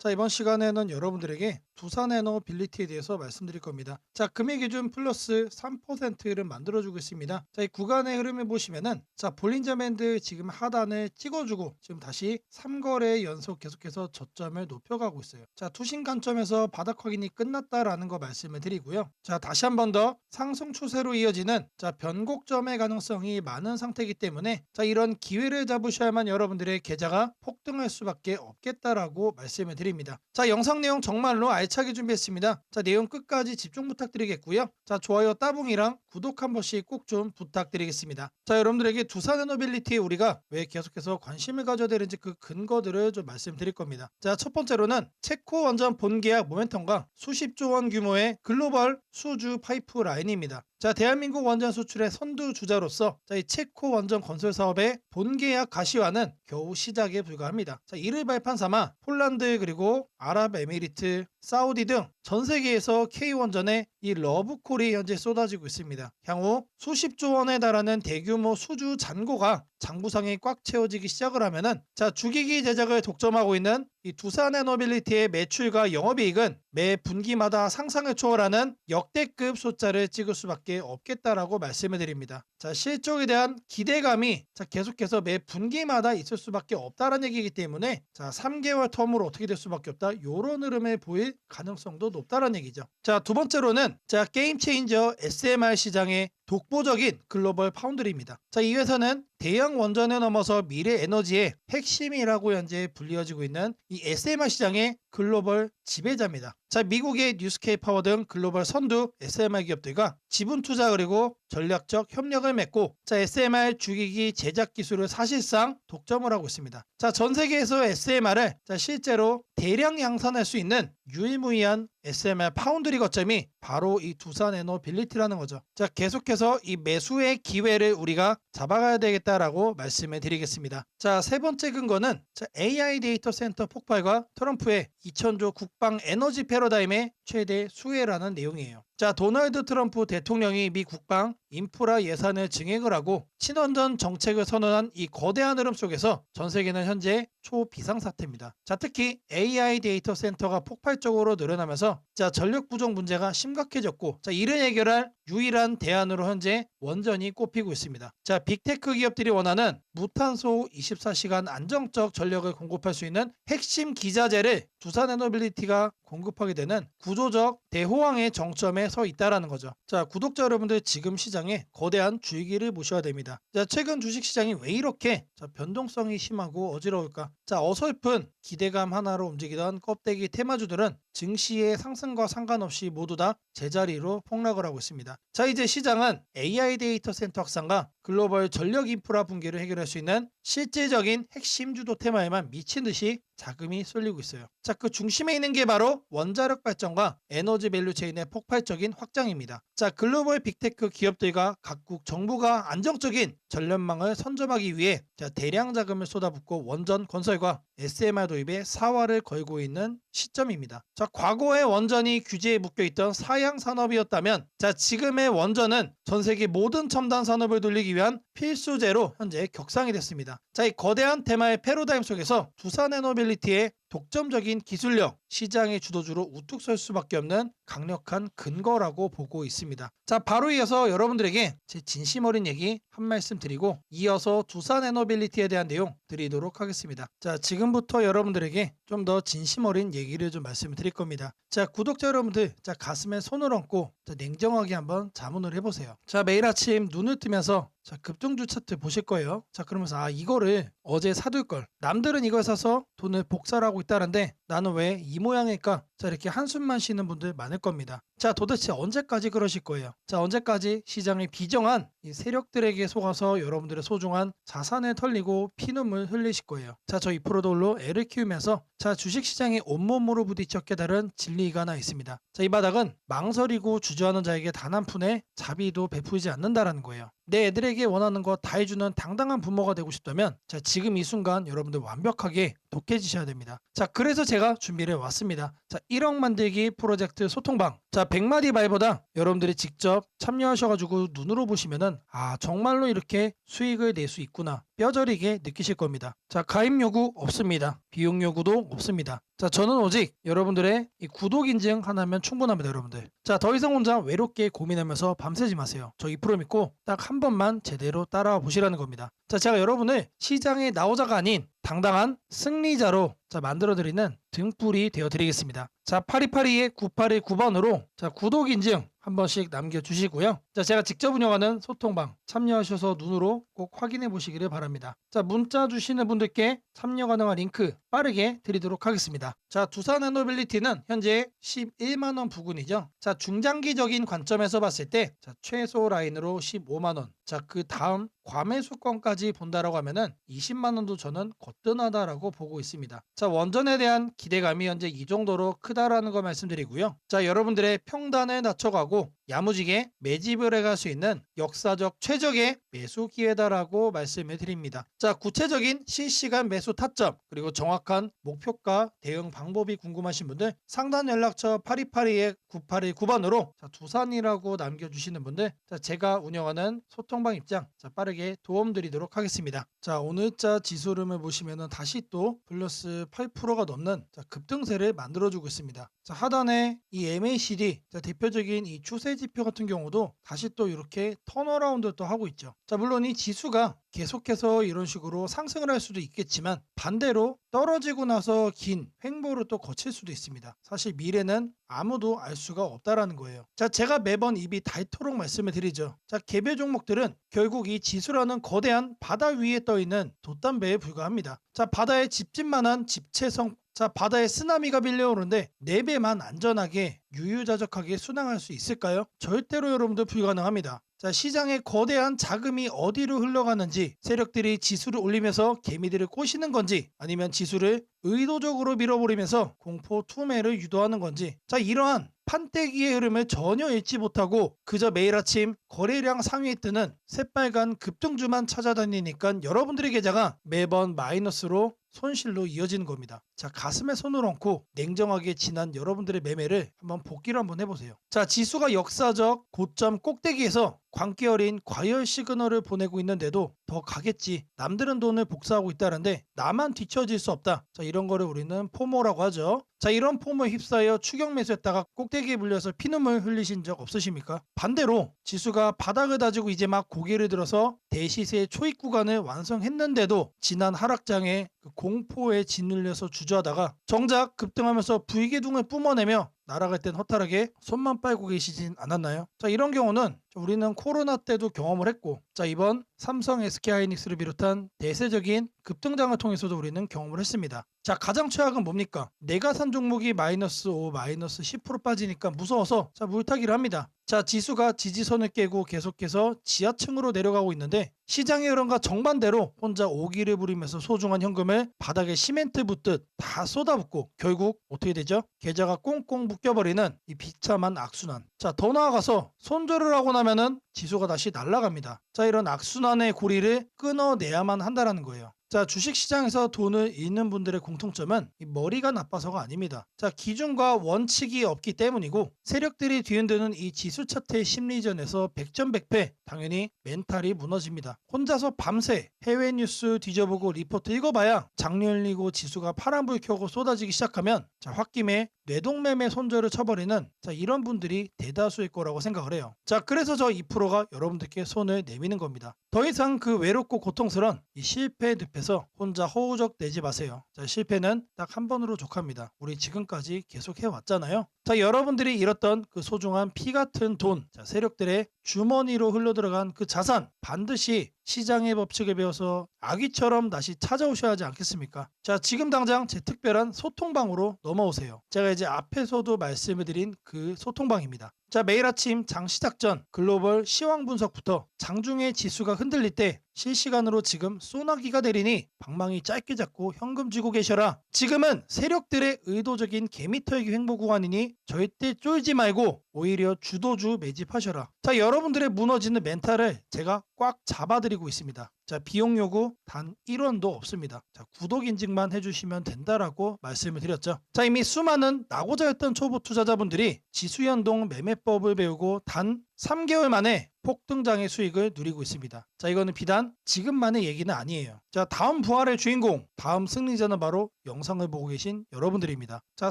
자, 이번 시간에는 여러분들에게 두산 에너빌리티에 대해서 말씀드릴 겁니다. 자, 금액 기준 플러스 3%를 만들어주고 있습니다. 자, 이 구간의 흐름을 보시면은 자, 볼린저 밴드 지금 하단을 찍어주고 지금 다시 3거래 연속 계속해서 저점을 높여가고 있어요. 자, 투신 관점에서 바닥 확인이 끝났다라는 거 말씀을 드리고요. 자, 다시 한 번 더 상승 추세로 이어지는 자, 변곡점의 가능성이 많은 상태이기 때문에 자, 이런 기회를 잡으셔야만 여러분들의 계좌가 폭등할 수밖에 없겠다라고 말씀을 드립니다. 자, 영상 내용 정말로 알차게 준비했습니다. 자, 내용 끝까지 집중 부탁드리겠고요. 자, 좋아요 따봉이랑 구독 한 번씩 꼭 좀 부탁드리겠습니다. 자, 여러분들에게 두산 에너빌리티에 우리가 왜 계속해서 관심을 가져야 되는지 그 근거들을 좀 말씀드릴 겁니다. 자, 첫 번째로는 체코 원전 본계약 모멘텀과 수십조 원 규모의 글로벌 수주 파이프라인입니다. 자, 대한민국 원전 수출의 선두주자로서 자, 이 체코 원전 건설 사업의 본계약 가시화는 겨우 시작에 불과합니다. 자, 이를 발판 삼아 폴란드 그리고 아랍에미리트, 사우디 등 전 세계에서 K원전의 이 러브콜이 현재 쏟아지고 있습니다. 향후 수십조 원에 달하는 대규모 수주 잔고가 장부상에 꽉 채워지기 시작을 하면은 자, 주기기 제작을 독점하고 있는 이 두산 에너빌리티의 매출과 영업이익은 매 분기마다 상상을 초월하는 역대급 숫자를 찍을 수밖에 없겠다라고 말씀을 드립니다. 자, 실적에 대한 기대감이 자, 계속해서 매 분기마다 있을 수밖에 없다는 얘기이기 때문에 자, 3개월 텀으로 어떻게 될 수밖에 없다. 이런 흐름을 보일 가능성도 높다는 얘기죠. 자, 두 번째로는 자, 게임 체인저 SMR 시장의 독보적인 글로벌 파운드리입니다. 자, 이 회사는 대형 원전을 넘어서 미래 에너지의 핵심이라고 현재 불리어지고 있는 이 SMR 시장의 글로벌 지배자입니다. 자, 미국의 뉴스케이 파워 등 글로벌 선두 SMR 기업들과 지분 투자 그리고 전략적 협력을 맺고 자, SMR 주기기 제작 기술을 사실상 독점을 하고 있습니다. 자, 전 세계에서 SMR을 자, 실제로 대량 양산할 수 있는 유일무이한 SMR 파운드리 거점이 바로 이 두산 에너빌리티라는 거죠. 자, 계속해서 이 매수의 기회를 우리가 잡아가야 되겠다라고 말씀을 드리겠습니다. 자, 세 번째 근거는 자, AI 데이터 센터 폭발과 트럼프의 2000조 국방 에너지 패러다임의 최대 수혜라는 내용이에요. 자, 도널드 트럼프 대통령이 미 국방 인프라 예산을 증액을 하고 친원전 정책을 선언한 이 거대한 흐름 속에서 전 세계는 현재 초비상사태입니다. 자, 특히 AI 데이터 센터가 폭발적으로 늘어나면서 자, 전력 부족 문제가 심각해졌고 자, 이를 해결할 유일한 대안으로 현재 원전이 꼽히고 있습니다. 자, 빅테크 기업들이 원하는 무탄소 24시간 안정적 전력을 공급할 수 있는 핵심 기자재를 두산 에너빌리티가 공급하게 되는 구조적 대호황의 정점에 서 있다라는 거죠. 자, 구독자 여러분들 지금 시장에 거대한 주의기를 모셔야 됩니다. 자, 최근 주식 시장이 왜 이렇게 자, 변동성이 심하고 어지러울까? 자, 어설픈 기대감 하나로 움직이던 껍데기 테마주들은 증시의 상승과 상관없이 모두 다 제자리로 폭락을 하고 있습니다. 자, 이제 시장은 AI 데이터 센터 확산과 글로벌 전력 인프라 붕괴를 해결할 수 있는 실질적인 핵심 주도 테마에만 미친 듯이 자금이 쏠리고 있어요. 자, 그 중심에 있는 게 바로 원자력 발전과 에너지 밸류 체인의 폭발적인 확장입니다. 자, 글로벌 빅테크 기업들과 각국 정부가 안정적인 전력망을 선점하기 위해 자, 대량 자금을 쏟아붓고 원전 건설과 SMR 도입에 사활을 걸고 있는 시점입니다. 자, 과거의 원전이 규제에 묶여있던 사양 산업이었다면 자, 지금의 원전은 전 세계 모든 첨단 산업을 돌리기 위한 필수제로 현재 격상이 됐습니다. 자, 이 거대한 테마의 패러다임 속에서 두산 에너빌리티의 독점적인 기술력, 시장의 주도주로 우뚝 설 수밖에 없는 강력한 근거라고 보고 있습니다. 자, 바로 이어서 여러분들에게 제 진심 어린 얘기 한 말씀 드리고 이어서 두산 에너빌리티에 대한 내용 드리도록 하겠습니다. 자, 지금부터 여러분들에게 좀 더 진심 어린 얘기를 좀 말씀을 드릴 겁니다. 자, 구독자 여러분들, 자, 가슴에 손을 얹고 자, 냉정하게 한번 자문을 해보세요. 자, 매일 아침 눈을 뜨면서 자, 급등주 차트 보실 거예요. 자, 그러면서 아, 이거를 어제 사둘 걸. 남들은 이걸 사서 돈을 복사를 하고 있다는데 나는 왜 이 모양일까? 자, 이렇게 한숨만 쉬는 분들 많을 겁니다. 자, 도대체 언제까지 그러실 거예요? 자, 언제까지 시장의 비정한 이 세력들에게 속아서 여러분들의 소중한 자산을 털리고 피눈물 흘리실 거예요. 자, 저희 프로돌로 애를 키우면서 자, 주식시장에 온몸으로 부딪혀 깨달은 진리가 하나 있습니다. 자, 이 바닥은 망설이고 주저하는 자에게 단 한 푼의 자비도 베풀지 않는다라는 거예요. 내 애들에게 원하는 거 다 해주는 당당한 부모가 되고 싶다면 자, 지금 이 순간 여러분들 완벽하게 독해지셔야 됩니다. 자, 그래서 제가 준비를 왔습니다. 자, 1억 만들기 프로젝트 소통방. 자, 100마디 말보다 여러분들이 직접 참여하셔가지고 눈으로 보시면은 아, 정말로 이렇게 수익을 낼 수 있구나. 뼈저리게 느끼실 겁니다. 자, 가입 요구 없습니다. 비용 요구도 없습니다. 자, 저는 오직 여러분들의 이 구독 인증 하나면 충분합니다, 여러분들. 자, 더 이상 혼자 외롭게 고민하면서 밤새지 마세요. 저 2% 믿고 딱 한 번만 제대로 따라와 보시라는 겁니다. 자, 제가 여러분을 시장의 나오자가 아닌 당당한 승리자로 만들어드리는 등불이 되어드리겠습니다. 자, 8282-9819번으로 자, 구독 인증 한 번씩 남겨주시고요. 자, 제가 직접 운영하는 소통방 참여하셔서 눈으로 꼭 확인해 보시기를 바랍니다. 자, 문자 주시는 분들께 참여 가능한 링크 빠르게 드리도록 하겠습니다. 자, 두산 에너빌리티는 현재 11만원 부근이죠. 자, 중장기적인 관점에서 봤을 때 자, 최소 라인으로 15만원. 자, 그 다음 과매수권까지 본다라고 하면은 20만원도 저는 거뜬하다라고 보고 있습니다. 자, 원전에 대한 기대감이 현재 이 정도로 크다라는 거 말씀드리고요. 자, 여러분들의 평단을 낮춰가고 야무지게 매집을 해갈 수 있는 역사적 최적의 매수 기회다라고 말씀을 드립니다. 자, 구체적인 실시간 매수 타점 그리고 정확한 목표가 대응 방법이 궁금하신 분들 상단 연락처 8282-9819번으로 두산이라고 남겨주시는 분들 자, 제가 운영하는 소통방 입장 자, 빠르게 도움드리도록 하겠습니다. 자, 오늘자 지수 흐름을 보시면은 다시 또 플러스 8%가 넘는 자, 급등세를 만들어주고 있습니다. 자, 하단에 이 MACD 자, 대표적인 이 추세 지표 같은 경우도 다시 또 이렇게 턴어라운드 또 하고 있죠. 자, 물론 이 지수가 계속해서 이런 식으로 상승을 할 수도 있겠지만 반대로 떨어지고 나서 긴 횡보를 또 거칠 수도 있습니다. 사실 미래는 아무도 알 수가 없다라는 거예요. 자, 제가 매번 입이 닳도록 말씀을 드리죠. 자, 개별 종목들은 결국 이 지수라는 거대한 바다 위에 떠 있는 돛담배에 불과합니다. 자, 바다에 집집만한 집체성 자, 바다에 쓰나미가 밀려오는데 4배만 안전하게 유유자적하게 순항할 수 있을까요? 절대로 여러분들 불가능합니다. 자, 시장의 거대한 자금이 어디로 흘러가는지 세력들이 지수를 올리면서 개미들을 꼬시는 건지 아니면 지수를 의도적으로 밀어버리면서 공포 투매를 유도하는 건지 자, 이러한 판때기의 흐름을 전혀 읽지 못하고 그저 매일 아침 거래량 상위에 뜨는 새빨간 급등주만 찾아다니니까 여러분들의 계좌가 매번 마이너스로 손실로 이어지는 겁니다. 자, 가슴에 손을 얹고 냉정하게 지난 여러분들의 매매를 한번 복기를 한번 해보세요. 자, 지수가 역사적 고점 꼭대기에서 광기 어린 과열 시그널을 보내고 있는데도 더 가겠지. 남들은 돈을 복사하고 있다는데 나만 뒤처질 수 없다. 자, 이런 거를 우리는 포모라고 하죠. 자, 이런 포모에 휩싸여 추격 매수했다가 꼭대기에 물려서 피눈물 흘리신 적 없으십니까? 반대로 지수가 바닥을 다지고 이제 막 고개를 들어서 대시세 초입 구간을 완성했는데도 지난 하락장에 그 공포에 짓눌려서 주저하다가 정작 급등하면서 불기둥을 뿜어내며 날아갈 땐 허탈하게 손만 빨고 계시진 않았나요? 자, 이런 경우는 우리는 코로나 때도 경험을 했고 자, 이번 삼성 SK하이닉스를 비롯한 대세적인 급등장을 통해서도 우리는 경험을 했습니다. 자, 가장 최악은 뭡니까? 내가 산 종목이 마이너스 5, 마이너스 10% 빠지니까 무서워서 자, 물타기를 합니다. 자, 지수가 지지선을 깨고 계속해서 지하층으로 내려가고 있는데 시장의 흐름과 정반대로 혼자 오기를 부리면서 소중한 현금을 바닥에 시멘트 붓듯 다 쏟아붓고 결국 어떻게 되죠? 계좌가 꽁꽁 묶여버리는 이 비참한 악순환. 자, 더 나아가서 손절을 하고 나면은 지수가 다시 날아갑니다. 자, 이런 악순환의 고리를 끊어내야만 한다라는 거예요. 자, 주식시장에서 돈을 잃는 분들의 공통점은 이 머리가 나빠서가 아닙니다. 자, 기준과 원칙이 없기 때문이고 세력들이 뒤흔드는 이 지수 차트의 심리전에서 백전백패 당연히 멘탈이 무너집니다. 혼자서 밤새 해외 뉴스 뒤져보고 리포트 읽어봐야 장류 흘리고 지수가 파란불 켜고 쏟아지기 시작하면 자, 홧김에 뇌동매매 손절을 쳐버리는 자, 이런 분들이 대다수일 거라고 생각을 해요. 자, 그래서 저 2%가 여러분들께 손을 내미는 겁니다. 더 이상 그 외롭고 고통스러운 이 실패 늪에서 혼자 허우적 내지 마세요. 자, 실패는 딱 한 번으로 족합니다. 우리 지금까지 계속 해왔잖아요. 자, 여러분들이 잃었던 그 소중한 피 같은 돈, 자, 세력들의 주머니로 흘러들어간 그 자산 반드시 시장의 법칙을 배워서 아기처럼 다시 찾아오셔야 하지 않겠습니까? 자, 지금 당장 제 특별한 소통방으로 넘어오세요. 제가 이제 앞에서도 말씀을 드린 그 소통방입니다. 자, 매일 아침 장 시작 전 글로벌 시황 분석부터 장중의 지수가 흔들릴 때 실시간으로 지금 소나기가 내리니 방망이 짧게 잡고 현금 쥐고 계셔라. 지금은 세력들의 의도적인 개미털기 횡보 구간이니 절대 쫄지 말고 오히려 주도주 매집하셔라. 자, 여러분들의 무너지는 멘탈을 제가 꽉 잡아드리고 있습니다. 자, 비용 요구 단 1원도 없습니다. 자, 구독 인증만 해주시면 된다라고 말씀을 드렸죠. 자, 이미 수많은 나고자 했던 초보 투자자분들이 지수연동 매매법을 배우고 단 3개월 만에 폭등장의 수익을 누리고 있습니다. 자, 이거는 비단 지금만의 얘기는 아니에요. 자, 다음 부활의 주인공, 다음 승리자는 바로 영상을 보고 계신 여러분들입니다. 자,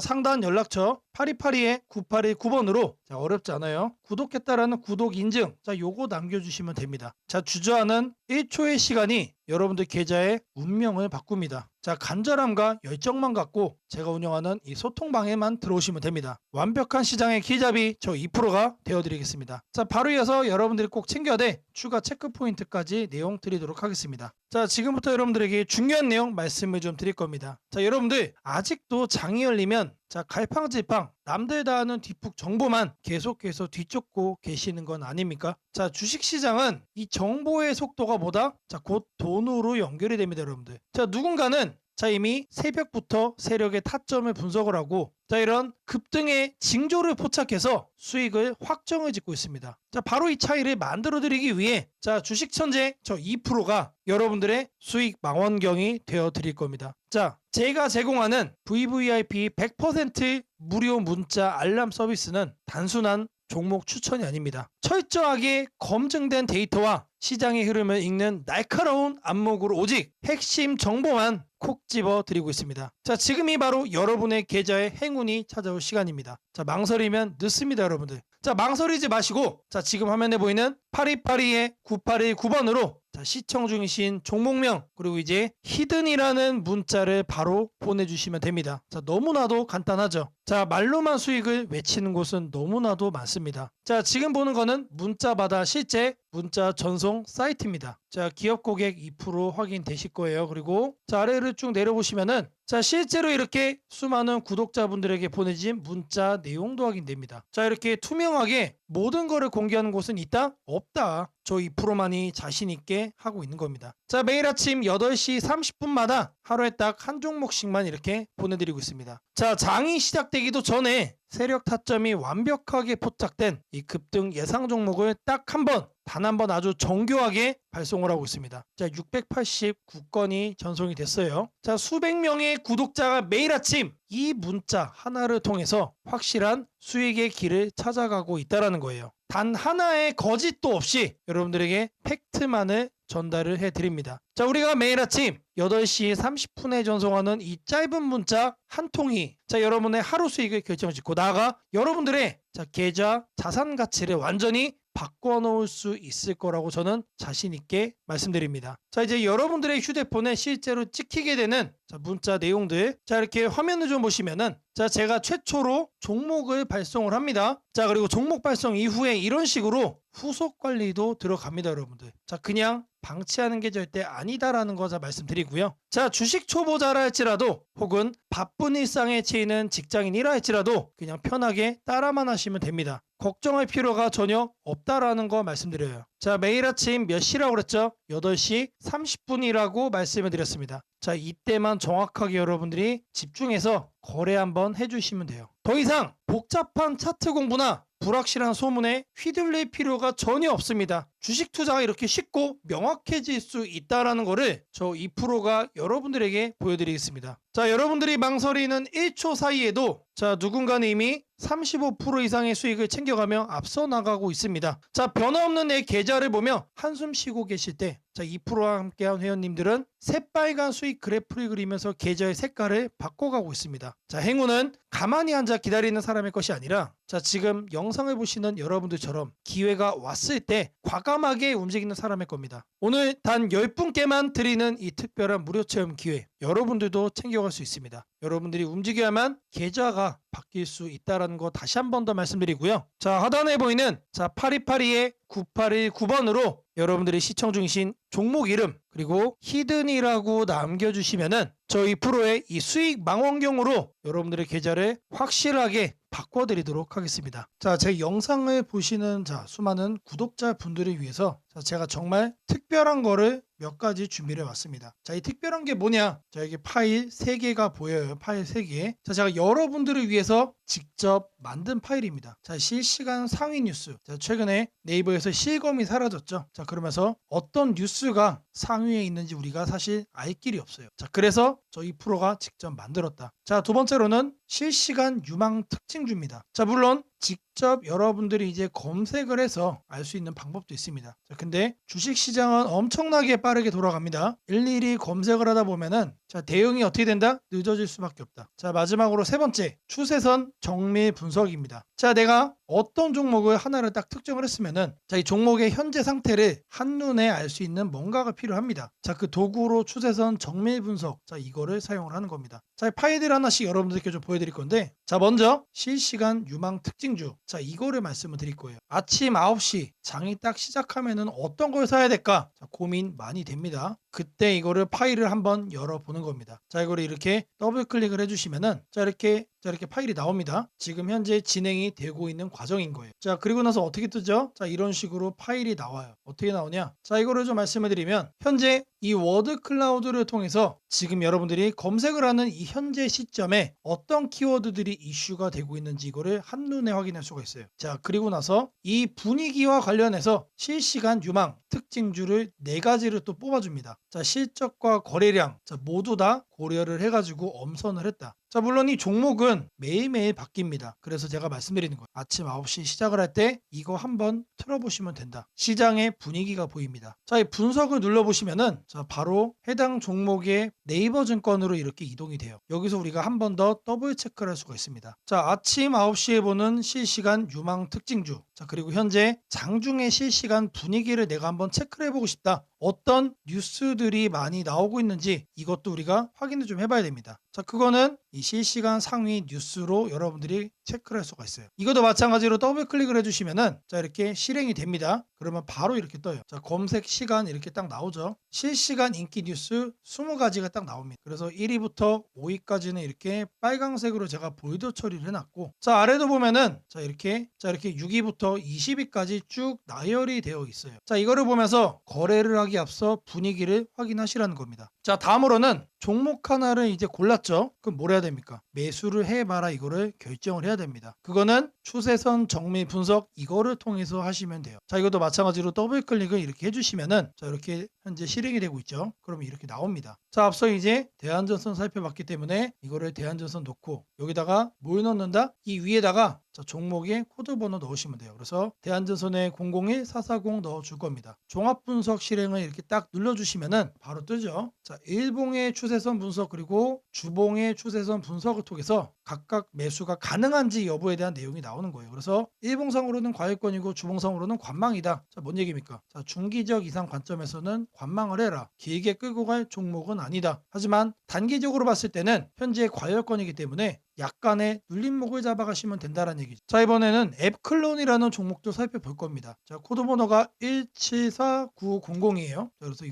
상단 연락처 8282-9819번으로 자, 어렵지 않아요. 구독했다라는 구독 인증, 자, 요거 남겨주시면 됩니다. 자, 주저하는 1초의 시간이 여러분들 계좌의 운명을 바꿉니다. 자, 간절함과 열정만 갖고 제가 운영하는 이 소통방에만 들어오시면 됩니다. 완벽한 시장의 기잡이 저 2%가 되어드리겠습니다. 자, 바로 이어서 여러분들이 꼭 챙겨야 돼 추가 체크 포인트까지 내용 드리도록 하겠습니다. 자, 지금부터 여러분들에게 중요한 내용 말씀을 좀 드릴 겁니다. 자, 여러분들 아직도 장이 열리면 자, 갈팡질팡 남들 다 아는 뒷북 정보만 계속해서 뒤쫓고 계시는 건 아닙니까? 자, 주식시장은 이 정보의 속도가 뭐다? 자, 곧 돈으로 연결이 됩니다, 여러분들. 자, 누군가는 자, 이미 새벽부터 세력의 타점을 분석을 하고 자, 이런 급등의 징조를 포착해서 수익을 확정을 짓고 있습니다. 자, 바로 이 차이를 만들어 드리기 위해 자, 주식 천재 저 2%가 여러분들의 수익 망원경이 되어 드릴 겁니다. 자, 제가 제공하는 VVIP 100% 무료 문자 알람 서비스는 단순한 종목 추천이 아닙니다. 철저하게 검증된 데이터와 시장의 흐름을 읽는 날카로운 안목으로 오직 핵심 정보만 콕 집어 드리고 있습니다. 자, 지금이 바로 여러분의 계좌에 행운이 찾아올 시간입니다. 자, 망설이면 늦습니다, 여러분들. 자, 망설이지 마시고 자, 지금 화면에 보이는 8282-9819번으로 자, 시청 중이신 종목명 그리고 이제 히든이라는 문자를 바로 보내주시면 됩니다. 자, 너무나도 간단하죠. 자, 말로만 수익을 외치는 곳은 너무나도 많습니다. 자, 지금 보는 거는 문자마다 실제 문자 전송 사이트입니다. 자, 기업 고객 2% 확인되실 거예요. 그리고 자, 아래를 쭉 내려보시면은 자, 실제로 이렇게 수많은 구독자분들에게 보내진 문자 내용도 확인됩니다. 자, 이렇게 투명하게 모든 거를 공개하는 곳은 있다? 없다. 저 2%만이 자신 있게 하고 있는 겁니다. 자, 매일 아침 8시 30분마다 하루에 딱 한 종목씩만 이렇게 보내드리고 있습니다. 자, 장이 시작되기도 전에 세력 타점이 완벽하게 포착된 이 급등 예상 종목을 딱 단 한 번 아주 정교하게 발송을 하고 있습니다. 자, 689건이 전송이 됐어요. 자, 수백 명의 구독자가 매일 아침 이 문자 하나를 통해서 확실한 수익의 길을 찾아가고 있다는 거예요. 단 하나의 거짓도 없이 여러분들에게 팩트만을 전달을 해드립니다. 자, 우리가 매일 아침 8시 30분에 전송하는 이 짧은 문자 한 통이 자, 여러분의 하루 수익을 결정짓고 나아가 여러분들의 자, 계좌 자산 가치를 완전히 바꿔놓을 수 있을 거라고 저는 자신 있게 말씀드립니다. 자, 이제 여러분들의 휴대폰에 실제로 찍히게 되는 자, 문자 내용들 자, 이렇게 화면을 좀 보시면은 자, 제가 최초로 종목을 발송을 합니다. 자, 그리고 종목 발송 이후에 이런 식으로 후속 관리도 들어갑니다, 여러분들. 자, 그냥 방치하는 게 절대 아니다라는 거 말씀드리고요. 자, 주식 초보자라 할지라도 혹은 바쁜 일상에 치이는 직장인이라 할지라도 그냥 편하게 따라만 하시면 됩니다. 걱정할 필요가 전혀 없다라는 거 말씀드려요. 자, 매일 아침 몇 시라고 그랬죠? 8시 30분이라고 말씀을 드렸습니다. 자, 이때만 정확하게 여러분들이 집중해서 거래 한번 해주시면 돼요. 더 이상 복잡한 차트 공부나 불확실한 소문에 휘둘릴 필요가 전혀 없습니다. 주식 투자가 이렇게 쉽고 명확해질 수 있다는 거를 저 2%가 여러분들에게 보여드리겠습니다. 자, 여러분들이 망설이는 1초 사이에도 자, 누군가는 이미 35% 이상의 수익을 챙겨가며 앞서 나가고 있습니다. 자, 변화없는 내 계좌를 보며 한숨 쉬고 계실 때 자, 2%와 함께한 회원님들은 새빨간 수익 그래프를 그리면서 계좌의 색깔을 바꿔가고 있습니다. 자, 행운은 가만히 앉아 기다리는 사람의 것이 아니라 자, 지금 영상을 보시는 여러분들처럼 기회가 왔을 때 과감하게 움직이는 사람의 겁니다. 오늘 단 10분께만 드리는 이 특별한 무료 체험 기회 여러분들도 챙겨갈 수 있습니다. 여러분들이 움직여야만 계좌가 바뀔 수 있다는 거 다시 한 번 더 말씀드리고요. 자, 하단에 보이는 자, 8282-9819번으로 여러분들이 시청 중이신 종목 이름 그리고 히든이라고 남겨주시면은 저희 프로의 이 수익 망원경으로 여러분들의 계좌를 확실하게 바꿔드리도록 하겠습니다. 자, 제 영상을 보시는 자, 수많은 구독자 분들을 위해서 자, 제가 정말 특별한 거를 몇 가지 준비를 해왔습니다. 자, 이 특별한 게 뭐냐? 자, 여기 파일 3개가 보여요. 파일 3개. 자, 제가 여러분들을 위해서 직접 만든 파일입니다. 자, 실시간 상위 뉴스. 자, 최근에 네이버에서 실검이 사라졌죠. 자, 그러면서 어떤 뉴스가 상위에 있는지 우리가 사실 알 길이 없어요. 자, 그래서 저희 프로가 직접 만들었다. 자, 두 번째로는 실시간 유망 특징주입니다. 자, 물론 직접 직접 여러분들이 이제 검색을 해서 알 수 있는 방법도 있습니다. 자, 근데 주식시장은 엄청나게 빠르게 돌아갑니다. 일일이 검색을 하다 보면은 자, 대응이 어떻게 된다? 늦어질 수밖에 없다. 자, 마지막으로 세 번째, 추세선 정밀 분석입니다. 자, 내가 어떤 종목을 하나를 딱 특정을 했으면은 자, 이 종목의 현재 상태를 한눈에 알 수 있는 뭔가가 필요합니다. 자, 그 도구로 추세선 정밀 분석. 자, 이거를 사용을 하는 겁니다. 자, 파일들 하나씩 여러분들께 좀 보여드릴 건데, 자, 먼저 실시간 유망 특징주. 자, 이거를 말씀을 드릴 거예요. 아침 9시 장이 딱 시작하면은 어떤 걸 사야 될까? 자, 고민 많이 됩니다. 그때 이거를 파일을 한번 열어보는 겁니다. 자, 이거를 이렇게 더블 클릭을 해주시면은 자, 이렇게 파일이 나옵니다. 지금 현재 진행이 되고 있는 과정인 거예요. 자, 그리고 나서 어떻게 뜨죠? 자, 이런 식으로 파일이 나와요. 어떻게 나오냐? 자, 이거를 좀 말씀을 드리면 현재 이 워드 클라우드를 통해서 지금 여러분들이 검색을 하는 이 현재 시점에 어떤 키워드들이 이슈가 되고 있는지 이거를 한눈에 확인할 수가 있어요. 자, 그리고 나서 이 분위기와 관련해서 실시간 유망 특징주를 4가지를 또 뽑아줍니다. 자, 실적과 거래량 자, 모두 다 고려를 해가지고 엄선을 했다. 자, 물론 이 종목은 매일매일 바뀝니다. 그래서 제가 말씀드리는 거예요. 아침 9시 시작을 할 때 이거 한번 틀어보시면 된다. 시장의 분위기가 보입니다. 자, 이 분석을 눌러보시면은 자, 바로 해당 종목의 네이버 증권으로 이렇게 이동이 돼요. 여기서 우리가 한 번 더 더블 체크를 할 수가 있습니다. 자, 아침 9시에 보는 실시간 유망 특징주. 자, 그리고 현재 장중의 실시간 분위기를 내가 한번 체크를 해보고 싶다. 어떤 뉴스들이 많이 나오고 있는지 이것도 우리가 확인을 좀 해봐야 됩니다. 자, 그거는 이 실시간 상위 뉴스로 여러분들이 체크를 할 수가 있어요. 이것도 마찬가지로 더블 클릭을 해주시면은 자, 이렇게 실행이 됩니다. 그러면 바로 이렇게 떠요. 자, 검색 시간 이렇게 딱 나오죠. 실시간 인기 뉴스 20가지가 딱 나옵니다. 그래서 1위부터 5위까지는 이렇게 빨강색으로 제가 볼드 처리를 해놨고, 자, 아래도 보면은 자, 이렇게 6위부터 20위까지 쭉 나열이 되어 있어요. 자, 이거를 보면서 거래를 하기 앞서 분위기를 확인하시라는 겁니다. 자, 다음으로는 종목 하나를 이제 골랐죠. 그럼 뭘 해야 됩니까? 매수를 해봐라 이거를 결정을 해야 됩니다. 그거는 추세선 정밀 분석 이거를 통해서 하시면 돼요. 자, 이것도 마찬가지로 더블 클릭을 이렇게 해주시면은 자, 이렇게 현재 실행이 되고 있죠. 그러면 이렇게 나옵니다. 자, 앞서 이제 대한전선 살펴봤기 때문에 이거를 대한전선 놓고 여기다가 뭘 넣는다? 이 위에다가 자, 종목의 코드 번호 넣으시면 돼요. 그래서 대한전선에 001440 넣어줄 겁니다. 종합분석 실행을 이렇게 딱 눌러주시면은 바로 뜨죠. 자, 일봉의 추세선 분석 그리고 주봉의 추세선 분석을 통해서 각각 매수가 가능한지 여부에 대한 내용이 나오는 거예요. 그래서 일봉상으로는 과열권이고 주봉상으로는 관망이다. 자, 뭔 얘기입니까? 자, 중기적 이상 관점에서는 관망을 해라. 길게 끌고 갈 종목은 아니다. 하지만 단기적으로 봤을 때는 현재 과열권이기 때문에 약간의 눌림목을 잡아가시면 된다는 얘기죠. 자, 이번에는 앱클론이라는 종목도 살펴볼 겁니다. 자, 코드 번호가 174900이에요. 그래서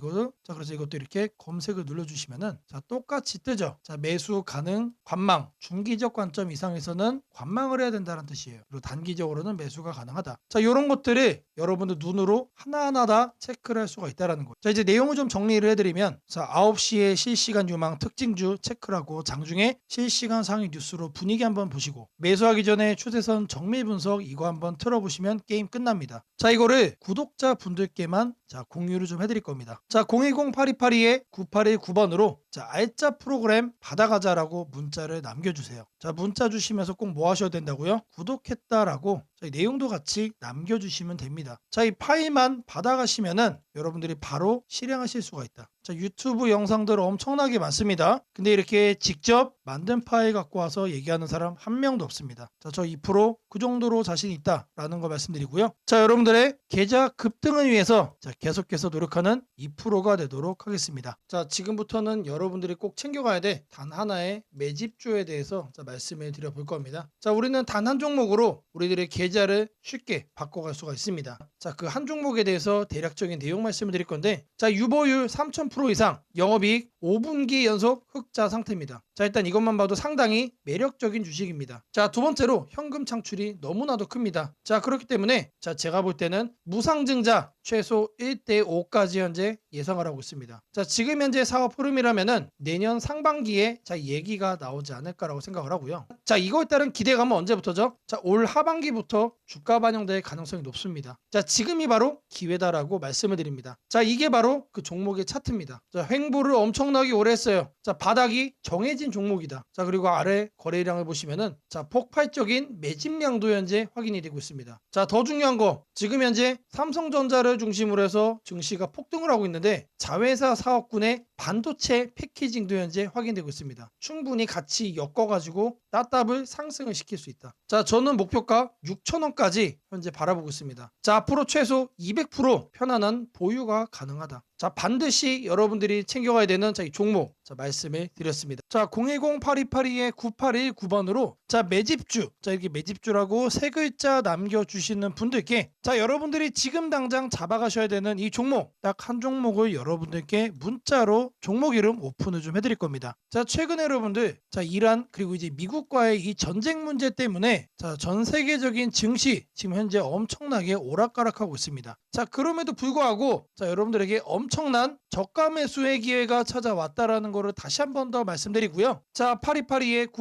이것도 이렇게 검색을 눌러주시면은 자, 똑같이 뜨죠. 자, 매수 가능 관망 중기적 관점 이상에서는 관망을 해야 된다는 뜻이에요. 그리고 단기적으로는 매수가 가능하다. 자, 이런 것들을 여러분들 눈으로 하나하나 다 체크를 할 수가 있다는 거예요. 자, 이제 내용을 좀 정리를 해드리면 자, 9시에 실시간 유망 특징주 체크를 하고 장중에 실시간 상위 뉴스로 분위기 한번 보시고 매수하기 전에 추세선 정밀 분석 이거 한번 틀어보시면 게임 끝납니다. 자, 이거를 구독자 분들께만 자, 공유를 좀 해드릴 겁니다. 자, 010-8282-9819번으로 자, 알짜 프로그램 받아가자라고 문자를 남겨주세요. 자, 문자 주시면서 꼭 뭐 하셔야 된다고요? 구독했다라고 자, 이 내용도 같이 남겨주시면 됩니다. 자, 이 파일만 받아가시면은 여러분들이 바로 실행하실 수가 있다. 자, 유튜브 영상들 엄청나게 많습니다. 근데 이렇게 직접 만든 파일 갖고 와서 얘기하는 사람 한 명도 없습니다. 자, 저 2% 그 정도로 자신 있다라는 거 말씀드리고요. 자, 여러분들의 계좌 급등을 위해서 자, 계속해서 노력하는 2%가 되도록 하겠습니다. 자, 지금부터는 여러분들이 꼭 챙겨가야 돼 단 하나의 매집주에 대해서 자, 말씀을 드려볼 겁니다. 자, 우리는 단 한 종목으로 우리들의 계좌를 쉽게 바꿔갈 수가 있습니다. 자, 그 한 종목에 대해서 대략적인 내용 말씀을 드릴 건데 자, 유보율 3000% 이상 영업이익 5분기 연속 흑자 상태입니다. 자, 일단 이것만 봐도 상당히 매력적인 주식입니다. 자, 두 번째로 현금 창출이 너무나도 큽니다. 자, 그렇기 때문에 자, 제가 볼 때는 무상증자 최소 1대 5까지 현재 예상을 하고 있습니다. 자, 지금 현재 사업 흐름이라면 보시면은 내년 상반기에 자 얘기가 나오지 않을까라고 생각을 하고요. 자 이거에 따른 기대감은 언제부터죠? 자 올 하반기부터 주가 반영될 가능성이 높습니다. 자 지금이 바로 기회다라고 말씀을 드립니다. 자 이게 바로 그 종목의 차트입니다. 자 횡보를 엄청나게 오래 했어요. 자 바닥이 정해진 종목이다. 자 그리고 아래 거래량을 보시면은 자 폭발적인 매집량도 현재 확인이 되고 있습니다. 자 더 중요한 거 지금 현재 삼성전자를 중심으로 해서 증시가 폭등을 하고 있는데 자회사 사업군의 반도체 패키징도 현재 확인되고 있습니다. 충분히 같이 엮어가지고 따답을 상승을 시킬 수 있다. 자 저는 목표가 6,000원까지 현재 바라보고 있습니다. 자 앞으로 최소 200% 편안한 보유가 가능하다. 자 반드시 여러분들이 챙겨가야 되는 자 이 종목 자 말씀을 드렸습니다. 자 010-8282-9819번으로 자 매집주 자 이렇게 매집주라고 세 글자 남겨주시는 분들께 자 여러분들이 지금 당장 잡아가셔야 되는 이 종목 딱 한 종목을 여러분들께 문자로 종목 이름 오픈을 좀 해드릴 겁니다. 자 최근에 여러분들 자 이란 그리고 이제 미국과의 이 전쟁 문제 때문에 자 전 세계적인 증시 지금 현재 엄청나게 오락가락하고 있습니다. 자 그럼에도 불구하고 자 여러분들에게 엄청난 저가 매수의 기회가 찾아왔다라는 거를 다시 한 번 더 말씀드리고요. 자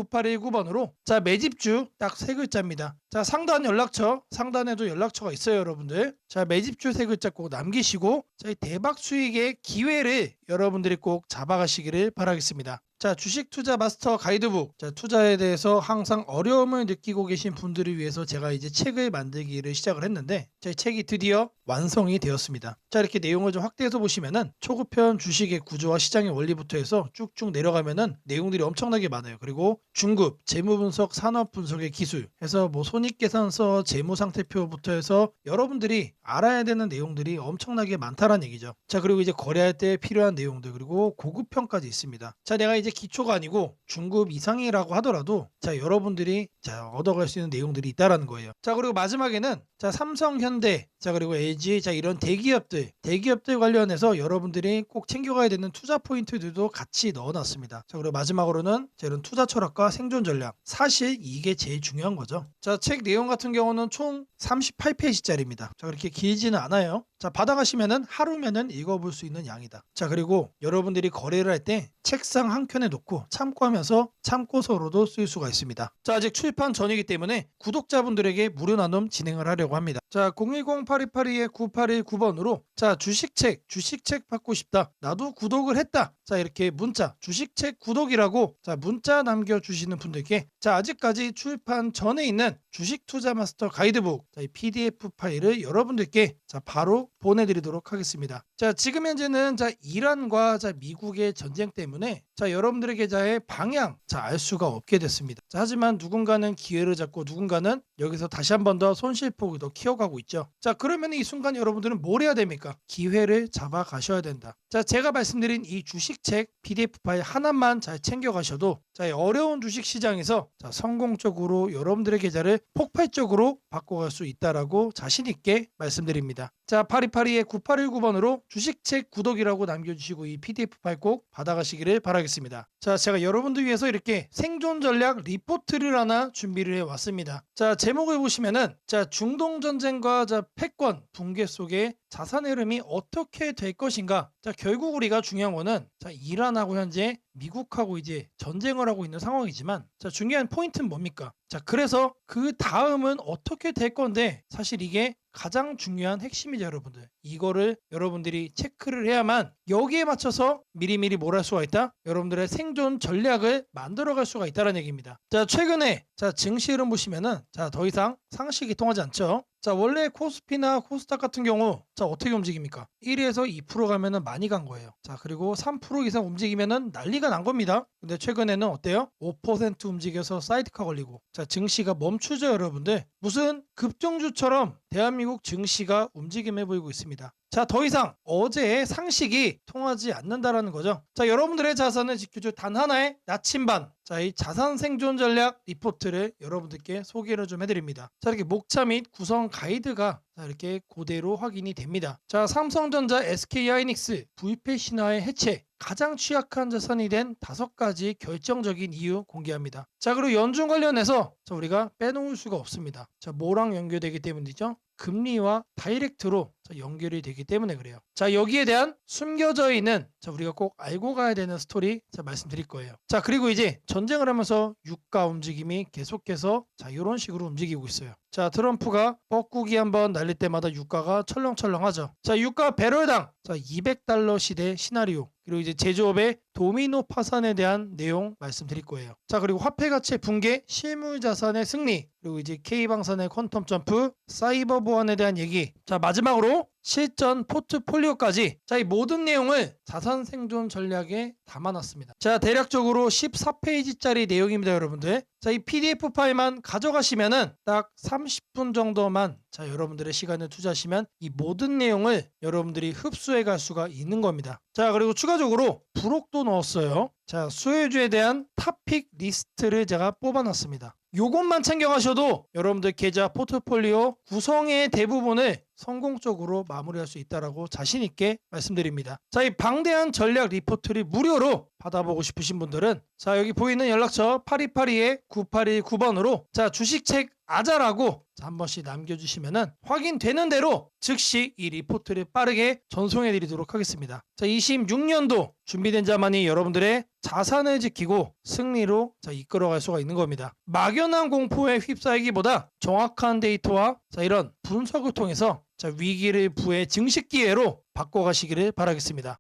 8282-9819번으로 자 매집주 딱 세 글자입니다. 자 상단 연락처 상단에도 연락처가 있어요 여러분들. 자 매집주 세 글자 꼭 남기시고 자 이 대박 수익의 기회를 여러분들이 꼭 잡아가시기를 바라겠습니다. 자 주식 투자 마스터 가이드북 자 투자에 대해서 항상 어려움을 느끼고 계신 분들을 위해서 제가 이제 책을 만들기를 시작을 했는데 자 이 책이 드디어 완성이 되었습니다. 자 이렇게 내용을 좀 확대해서 보시면은 초급편 주식의 구조와 시장의 원리부터 해서 쭉쭉 내려가면은 내용들이 엄청나게 많아요. 그리고 중급 재무 분석 산업 분석의 기술 해서 뭐 손익계산서 재무 상태표부터 해서 여러분들이 알아야 되는 내용들이 엄청나게 많다라는 얘기죠. 자 그리고 이제 거래할 때 필요한 내용들 그리고 고급편까지 있습니다. 자 내가 이제 기초가 아니고 중급 이상이라고 하더라도 자 여러분들이 자 얻어갈 수 있는 내용들이 있다라는 거예요. 자 그리고 마지막에는 자 삼성 현대 자 그리고 LG 자 이런 대기업들 관련해서 여러분들이 꼭 챙겨가야 되는 투자 포인트들도 같이 넣어놨습니다. 자 그리고 마지막으로는 자 이런 투자 철학과 생존 전략 사실 이게 제일 중요한 거죠. 자 책 내용 같은 경우는 총 38페이지짜리입니다. 자 그렇게 길지는 않아요. 자 받아가시면은 하루면은 읽어볼 수 있는 양이다. 자 그리고 여러분들이 거래를 할 때 책상 한 켠에 놓고 참고하면서 참고서로도 쓸 수가 있습니다. 자 아직 출판 전이기 때문에 구독자분들에게 무료 나눔 진행을 하려고 합니다. 자 010-8282-9819번으로 자 주식책 받고 싶다. 나도 구독을 했다. 자 이렇게 문자 주식책 구독이라고 자 문자 남겨주시는 분들께 자 아직까지 출판 전에 있는 주식 투자 마스터 가이드북 자, 이 PDF 파일을 여러분들께 자 바로 보내드리도록 하겠습니다. 자 지금 현재는 자 이란과 자 미국의 전쟁 때문에 자 여러분들의 계좌의 방향 자 알 수가 없게 됐습니다. 자, 하지만 누군가는 기회를 잡고 누군가는 여기서 다시 한 번 더 손실폭을 더 키워가고 있죠. 자 그러면 이 순간 여러분들은 뭘 해야 됩니까? 기회를 잡아 가셔야 된다. 자 제가 말씀드린 이 주식책 PDF 파일 하나만 잘 챙겨가셔도 자 어려운 주식 시장에서 자 성공적으로 여러분들의 계좌를 폭발적으로 바꿔갈 수 있다라고 자신 있게 말씀드립니다. 자 8282-9819번으로 주식책 구독이라고 남겨주시고 이 PDF 파일 꼭 받아가시기를 바라겠습니다. 자 제가 여러분들 위해서 이렇게 생존 전략 리포트를 하나 준비를 해왔습니다. 자 제목을 보시면은 자 중동 전쟁과 자 패권 붕괴 속에 자산 흐름이 어떻게 될 것인가. 자 결국 우리가 중요한 거는 자 이란하고 현재 미국하고 이제 전쟁을 하고 있는 상황이지만 자 중요한 포인트는 뭡니까? 자 그래서 그 다음은 어떻게 될 건데 사실 이게 가장 중요한 핵심이죠 여러분들. 이거를 여러분들이 체크를 해야만 여기에 맞춰서 미리미리 뭘 할 수가 있다? 여러분들의 생존 전략을 만들어갈 수가 있다는 얘기입니다. 자 최근에 자 증시 흐름 보시면은 자 더 이상 상식이 통하지 않죠. 자 원래 코스피나 코스닥 같은 경우 자 어떻게 움직입니까? 1에서 2% 가면은 많이 간 거예요. 자 그리고 3% 이상 움직이면은 난리가 난 겁니다. 근데 최근에는 어때요? 5% 움직여서 사이드카 걸리고 자 증시가 멈추죠 여러분들. 무슨 급등주처럼 대한민국 증시가 움직임해 보이고 있습니다. 자 더 이상 어제의 상식이 통하지 않는다라는 거죠. 자 여러분들의 자산을 지켜줄 단 하나의 나침반 자 이 자산 생존 전략 리포트를 여러분들께 소개를 좀 해드립니다. 자 이렇게 목차 및 구성 가이드가 자 이렇게 그대로 확인이 됩니다. 자 삼성전자, SK하이닉스, VP 신화의 해체 가장 취약한 자산이 된 5가지 결정적인 이유 공개합니다. 자 그리고 연중 관련해서 자 우리가 빼놓을 수가 없습니다. 자 뭐랑 연결되기 때문이죠? 금리와 다이렉트로 연결이 되기 때문에 그래요. 자, 여기에 대한 숨겨져 있는 우리가 꼭 알고 가야 되는 스토리 말씀드릴 거예요. 자, 그리고 이제 전쟁을 하면서 유가 움직임이 계속해서 이런 식으로 움직이고 있어요. 자, 트럼프가 뻐꾸기 한번 날릴 때마다 유가가 철렁철렁하죠. 자, 유가 배럴당 200달러 시대 시나리오, 그리고 이제 제조업의 도미노 파산에 대한 내용 말씀드릴 거예요. 자, 그리고 화폐 가치 붕괴, 실물 자산의 승리, 그리고 이제 K방산의 퀀텀 점프, 사이버 보안에 대한 얘기. 자, 마지막으로 실전 포트폴리오까지 이 모든 내용을 자산 생존 전략에 담아놨습니다. 자, 대략적으로 14페이지짜리 내용입니다, 여러분들. 자, 이 PDF 파일만 가져가시면은 딱 30분 정도만 여러분들의 시간을 투자하시면 이 모든 내용을 여러분들이 흡수해 갈 수가 있는 겁니다. 자, 그리고 추가적으로 부록도 넣었어요. 자, 수혜주에 대한 탑픽 리스트를 제가 뽑아놨습니다. 요것만 챙겨가셔도 여러분들 계좌 포트폴리오 구성의 대부분을 성공적으로 마무리할 수 있다라고 자신 있게 말씀드립니다. 자, 이 방대한 전략 리포트를 무료로 받아보고 싶으신 분들은 여기 보이는 연락처 8282-9819번으로 주식책 아자라고 한 번씩 남겨주시면은 확인되는 대로 즉시 이 리포트를 빠르게 전송해 드리도록 하겠습니다. 자, 26년도 준비된 자만이 여러분들의 자산을 지키고 승리로 이끌어갈 수가 있는 겁니다. 막연한 공포에 휩싸이기보다 정확한 데이터와 이런 분석을 통해서 위기를 부의 증식 기회로 바꿔가시기를 바라겠습니다.